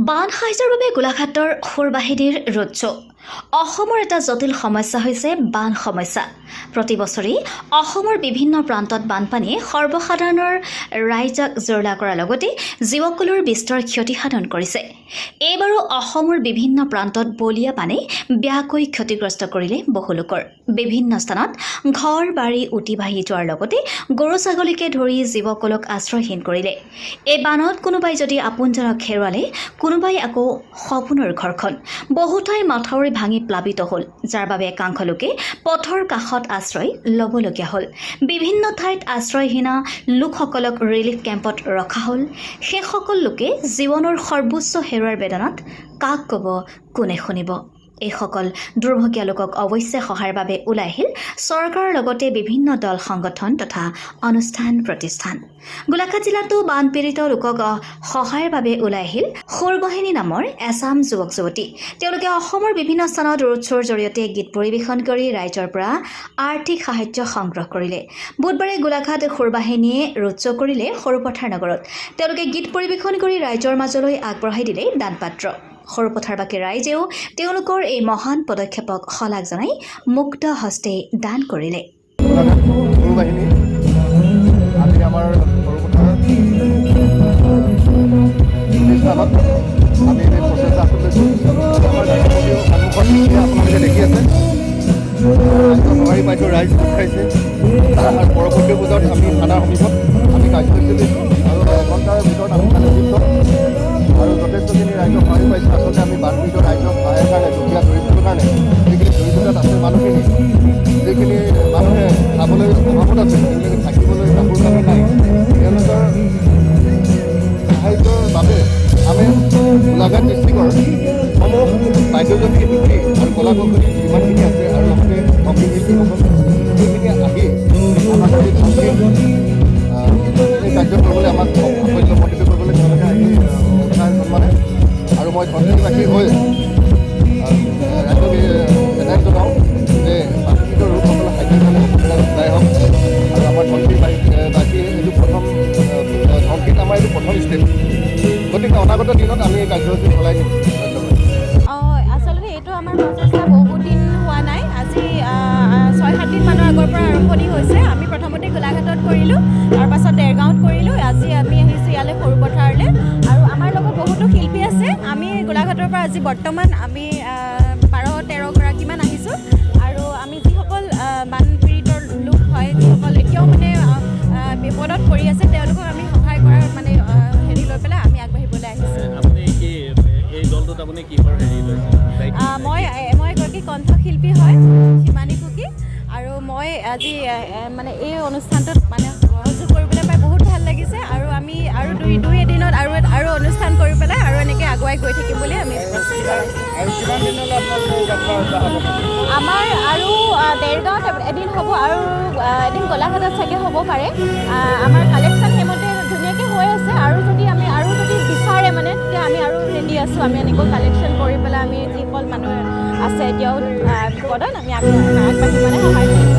বান সাহায্যৰ বাবে গোলাঘাটৰ সুৰবাহিনীৰ ৰোড শ্ব'। অসমৰ এটা জটিল সমস্যা হৈছে বান সমস্যা। প্ৰতি বছৰেই অসমৰ বিভিন্ন প্ৰান্তত বানপানীয়ে সৰ্বসাধাৰণৰ ৰাইজক জুৰুলা কৰাৰ লগতে জীৱকুলৰ বিস্তৰ ক্ষতিসাধন কৰিছে। এইবাৰো অসমৰ বিভিন্ন প্ৰান্তত বলীয়া পানী বেয়াকৈ ক্ষতিগ্ৰস্ত কৰিলে বহু লোকৰ। বিভিন্ন স্থানত ঘৰ বাৰী উটি ভাহি যোৱাৰ লগতে গৰু ছাগলীকে ধৰি জীৱকুলক আশ্ৰয়হীন কৰিলে। এই বানত কোনোবাই যদি আপোনজনক হেৰুৱালে, কোনোবাই আকৌ সপোনৰ ঘৰখন। বহু ঠাই মাথাউৰি ভাঙি প্লাবিত হ'ল, যাৰ বাবে একাংশ লোকে পথৰ কাষত আশ্ৰয় ল'বলগীয়া হ'ল। বিভিন্ন ঠাইত আশ্ৰয়হীনা লোকসকলক ৰিলিফ কেম্পত ৰখা হ'ল। সেইসকল লোকে জীৱনৰ সৰ্বোচ্চ হেৰুৱাৰ বেদনাত কাক ক'ব, কোনে শুনিব? এইসকল দুৰ্ভগীয়া লোকক অৱশ্যে সহায়ৰ বাবে ওলাই আহিল চৰকাৰৰ লগতে বিভিন্ন দল সংগঠন তথা অনুষ্ঠান প্ৰতিষ্ঠান। গোলাঘাট জিলাতো বানপীড়িত লোকক সহায়ৰ বাবে ওলাই আহিল সুৰবাহিনী নামৰ এচাম যুৱক যুৱতী। তেওঁলোকে অসমৰ বিভিন্ন স্থানত ৰোড শ্ব'ৰ জৰিয়তে গীত পৰিৱেশন কৰি ৰাইজৰ পৰা আৰ্থিক সাহায্য সংগ্ৰহ কৰিলে। বুধবাৰে গোলাঘাট সুৰবাহিনীয়ে ৰোড শ্ব' কৰিলে সৰুপথাৰ নগৰত। তেওঁলোকে গীত পৰিৱেশন কৰি ৰাইজৰ মাজলৈ আগবঢ়াই দিলে দানপাত্ৰ। সৰুপথাৰবাসী ৰাইজেও তেওঁলোকৰ এই মহান পদক্ষেপক শলাগ জনাই মুক্ত হস্তে দান কৰিলে। আজি আমাৰ সৰুপথাৰ আমি প্ৰচেষ্টা আপোনালোকে দেখি আছে সঁহাৰি পাইছোঁ, ৰাইজ গোট খাইছে আৰু পৰৱৰ্তী পূজাত আমি থানাৰ সমীপত আমি কাৰ্যসূচী দিছোঁ আৰু এঘণ্টাৰ ভিতৰত আমি কাৰ্যসূচী আৰু যথেষ্টখিনি ৰাইজক সহাৰি পাইছোঁ। আচলতে আমি বানপীড়িত ৰাইজক সহায়ৰ কাৰণে দুখীয়া দৰিদ্ৰৰ কাৰণে যিখিনি দৰিদ্ৰতাত আছে মানুহখিনি, যিখিনি মানুহে খাবলৈ অভাৱত আছে, যিখিনি থাকিবলৈ কাপোৰ কানি নাই, তেওঁলোকৰ সাহায্যৰ বাবে আমি গোলাঘাট ডিষ্ট্ৰিক্টৰ সমূহ বাদ্যযন্ত্ৰী শিল্পী আৰু কলাকৌশলী যিমানখিনি আছে আৰু লগতে সংগীত শিল্পীসকল সেইখিনি আহি আমাক এই কাৰ্য কৰিবলৈ আমাক সাফল্যমণ্ডিত কৰিবলৈ তেওঁলোকে আহি উৎসাহ জন্মালে আৰু মই ধন্যবাদী হৈ ৰাইজক এটাই জনাওঁ যে বানপীড়িত লোকসকলৰ সাহায্য ওলাই হওক আৰু আমাৰ ধনশীলবাসী এইটো প্ৰথম ধনশীল আমাৰ এইটো প্ৰথম ষ্টেপ। গতিকে অনাগত দিনত আমি এই কাৰ্যসূচী চলাই দিম। আচলতে এইটো আমাৰ প্ৰচেষ্টা বহুত দিন হোৱা নাই। আজি 6-7 দিনমানৰ আগৰ পৰা আৰম্ভণি হৈছে। আমি প্ৰথমতে গোলাঘাটত কৰিলোঁ, তাৰপাছত দেৰগাঁৱত কৰিলোঁ, আজি আমি আহিছোঁ ইয়ালৈ সৰুপথাৰলৈ আৰু আমাৰ লগত বহুতো শিল্পী আছে। আমি গোলাঘাটৰ পৰা আজি বৰ্তমান আমি 12-13 গৰাকীমান আহিছোঁ আৰু আমি যিসকল বানপীড়িত লোক হয়, যিসকল এতিয়াও মানে বিপদত পৰি আছে, তেওঁলোকক আমি সহায় কৰাৰ মানে হেৰি লৈ পেলাই আমি আগবাঢ়িবলৈ আহিছোঁ। এই দলটোত আপুনি কিহৰ হেৰি লৈছে? মই এগৰাকী কণ্ঠশিল্পী হয়, শিৱানী কুকি, আৰু মই আজি মানে এই অনুষ্ঠানটোত মানে সহযোগ কৰিবলৈ পাই বহুত ভাল লাগিছে আৰু আমি আৰু দুই এদিনত আৰু অনুষ্ঠান কৰি পেলাই আৰু এনেকৈ আগুৱাই গৈ থাকিম বুলি আমি আমাৰ আৰু দেৰগাঁৱত এদিন হ'ব আৰু এদিন গোলাঘাটত চাগে হ'ব পাৰে। আমাৰ কালেকশ্যন সেইমতে ধুনীয়াকৈ হৈ আছে আৰু যদি বিচাৰে মানে তেতিয়া আমি আৰু ৰেডি আছোঁ। আমি এনেকৈ কালেকশ্যন কৰি পেলাই আমি যিসকল মানুহ আছে এতিয়াও বিপদত আমি আগবাঢ়ি মানে সহায় কৰিম।